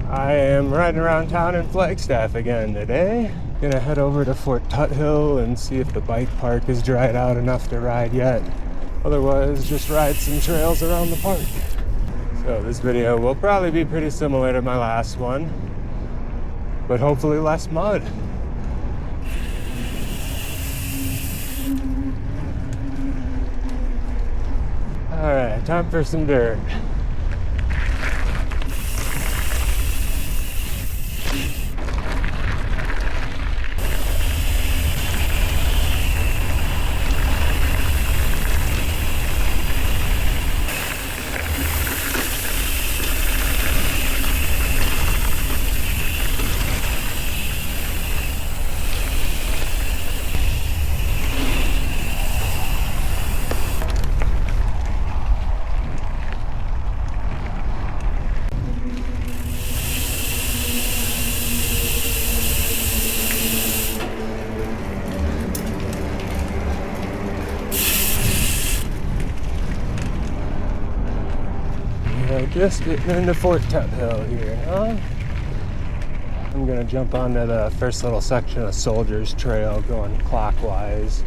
I am riding around town in Flagstaff again today. Gonna head over to Fort Tuthill and see if the bike park is dried out enough to ride yet. Otherwise, just ride some trails around the park. So this video will probably be pretty similar to my last one, but hopefully less mud. All right, time for some dirt. Just getting into Fort Tuthill here, huh? I'm gonna jump onto the first little section of Soldiers Trail going clockwise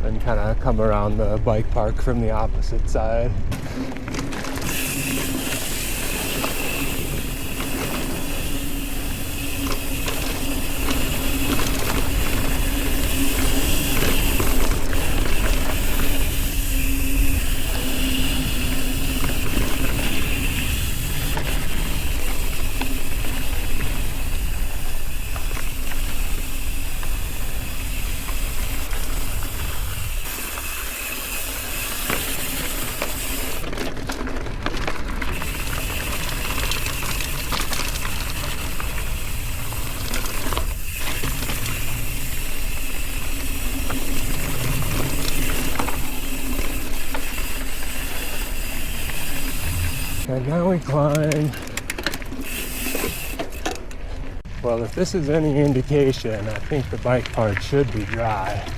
and kind of come around the bike park from the opposite side. And now we climb. Well, if this is any indication, I think the bike park should be dry.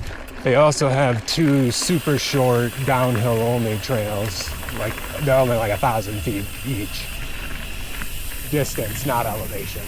They also have two super short downhill only trails. Like, they're only like 1,000 feet each. Distance, not elevation.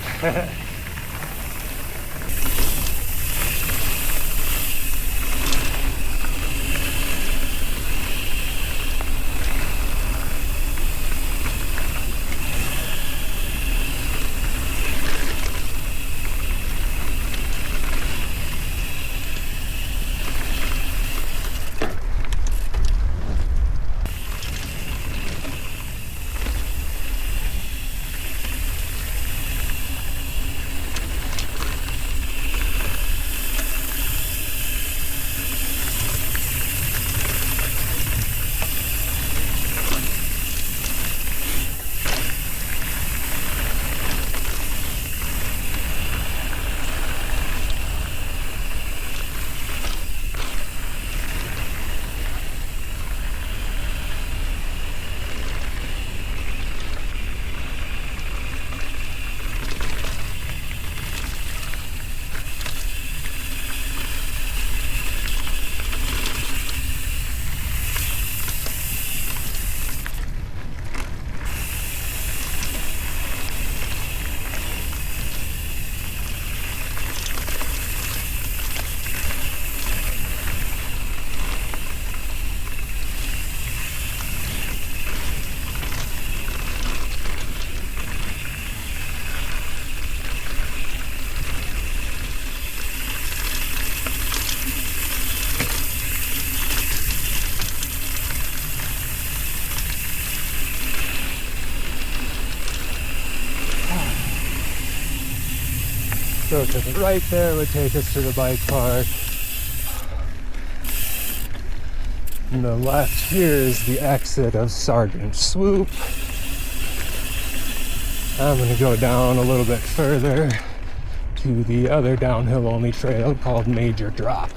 So to the right there would take us to the bike park. And the left here is the exit of Sergeant Swoop. I'm gonna go down a little bit further to the other downhill only trail called Major Drop.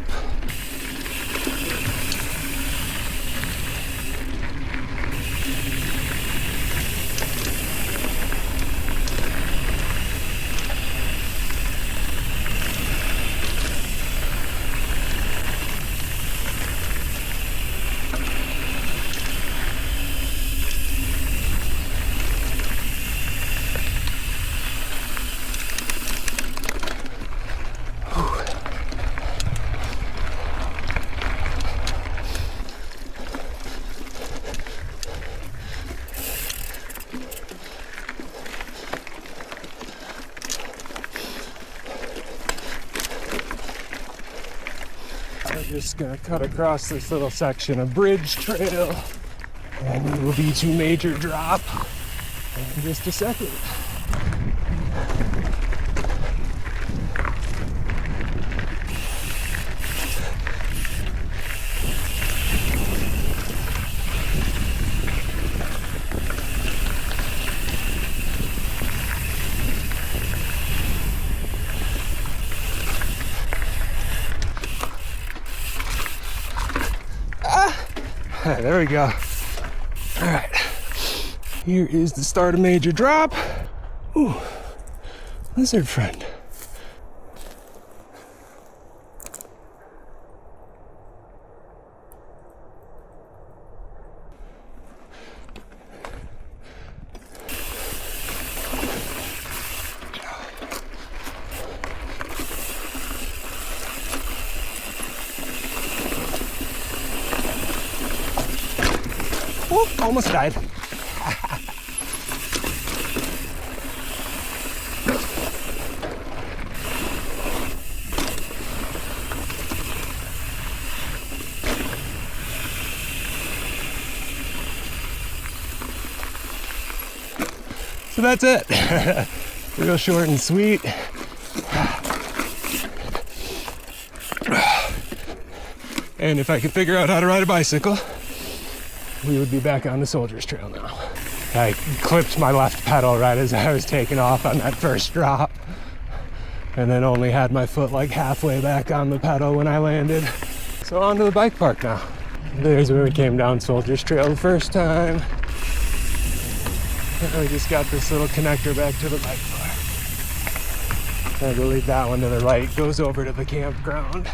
just gonna cut across this little section of bridge trail, and we will be to major drop in just a second. There we go. All right, here is the start of major drop. Ooh, lizard friend. Oh, almost died. So that's it. Real short and sweet. And if I could figure out how to ride a bicycle, we would be back on the Soldier's Trail now. I clipped my left pedal right as I was taking off on that first drop, and then only had my foot like halfway back on the pedal when I landed. So on to the bike park now. There's where we came down Soldier's Trail the first time. And we just got this little connector back to the bike park. I believe that one to the right goes over to the campground.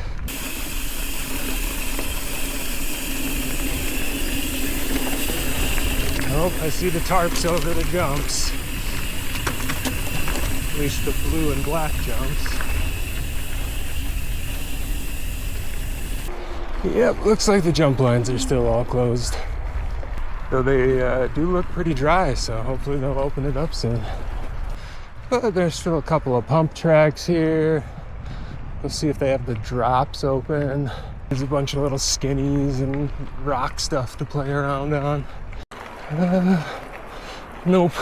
Oh, I see the tarps over the jumps. At least the blue and black jumps. Yep, looks like the jump lines are still all closed. Though they do look pretty dry, so hopefully they'll open it up soon. But there's still a couple of pump tracks here. We'll see if they have the drops open. There's a bunch of little skinnies and rock stuff to play around on. Nope.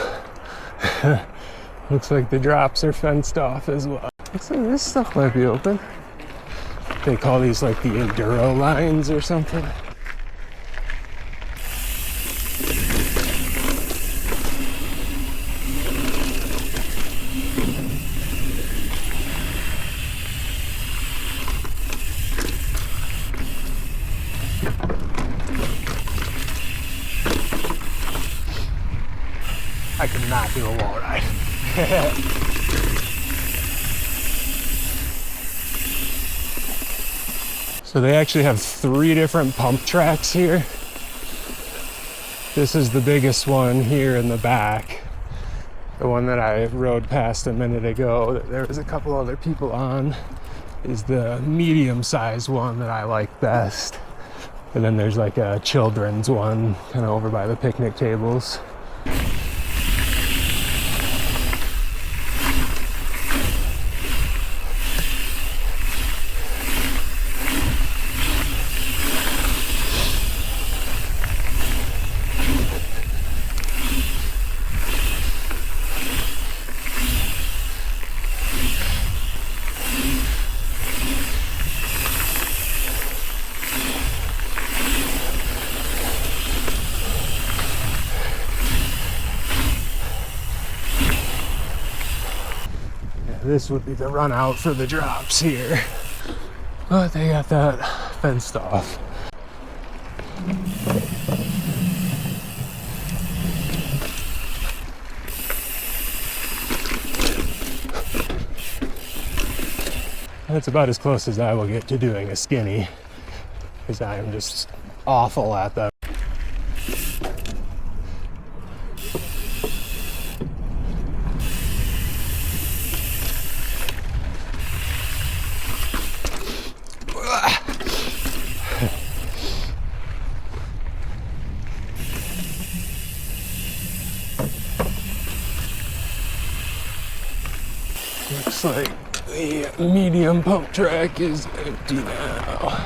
Looks like the drops are fenced off as well. Looks like this stuff might be open. They call these like the enduro lines or something. I could not do a wall ride. So they actually have 3 different pump tracks here. This is the biggest one here in the back. The one that I rode past a minute ago that there was a couple other people on is the medium-sized one that I like best. And then there's like a children's one kind of over by the picnic tables. This would be the run out for the drops here. But they got that fenced off. That's about as close as I will get to doing a skinny, because I am just awful at them. Looks like the medium pump track is empty now.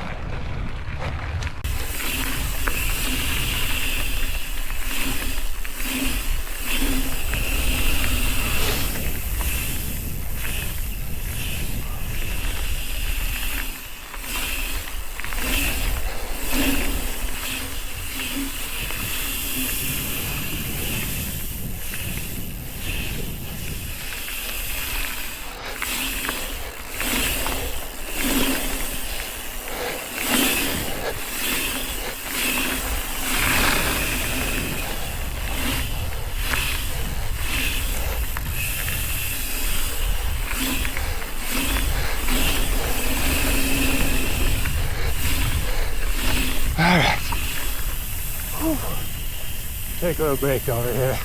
take a little break over here.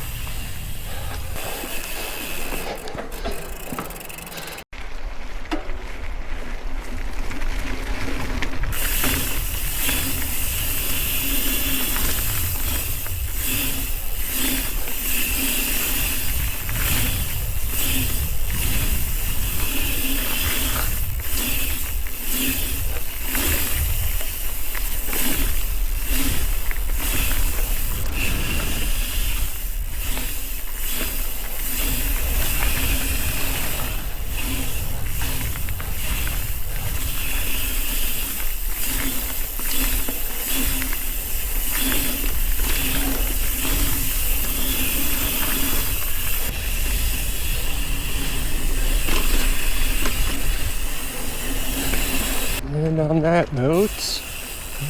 And on that note,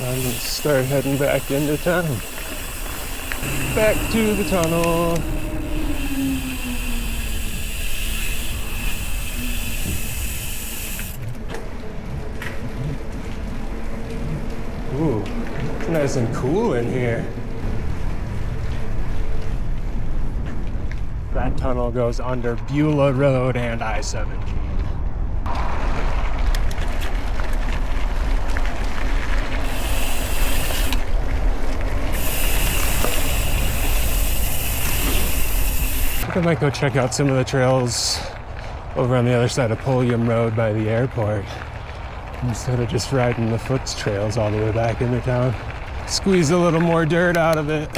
I'm gonna start heading back into town. Back to the tunnel. Ooh, it's nice and cool in here. That tunnel goes under Beulah Road and I-17. I might go check out some of the trails over on the other side of Pulliam Road by the airport instead of just riding the foot trails all the way back into town. Squeeze a little more dirt out of it.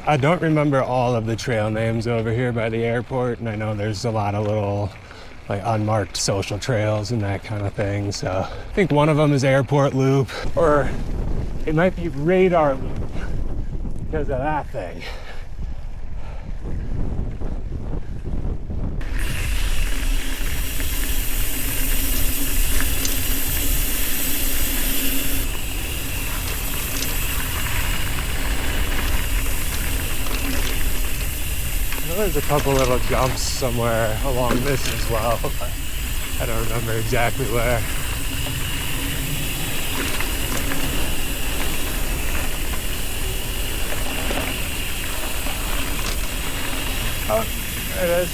I don't remember all of the trail names over here by the airport, and I know there's a lot of little like unmarked social trails and that kind of thing. So I think one of them is Airport Loop, or it might be Radar Loop because of that thing. There's a couple little jumps somewhere along this as well, but I don't remember exactly where. Oh, there it is.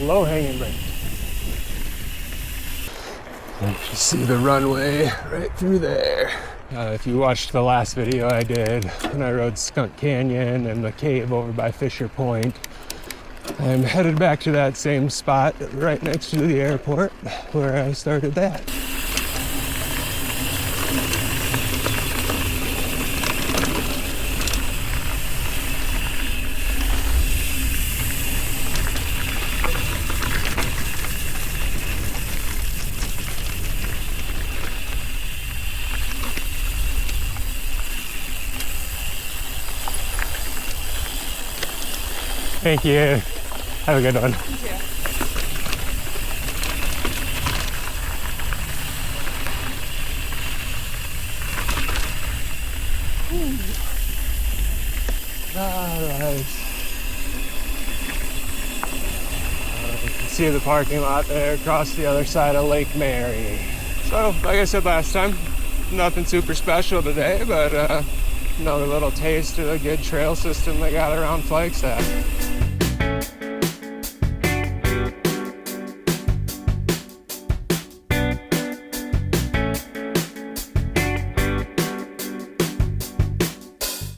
Low-hanging fruit. You can see the runway right through there. If you watched the last video I did when I rode Skunk Canyon and the cave over by Fisher Point, I'm headed back to that same spot right next to the airport where I started that. Thank you. Have a good one. Thank you. All right. You can see the parking lot there across the other side of Lake Mary. So, like I said last time, nothing super special today, but another little taste of a good trail system they got around Flagstaff.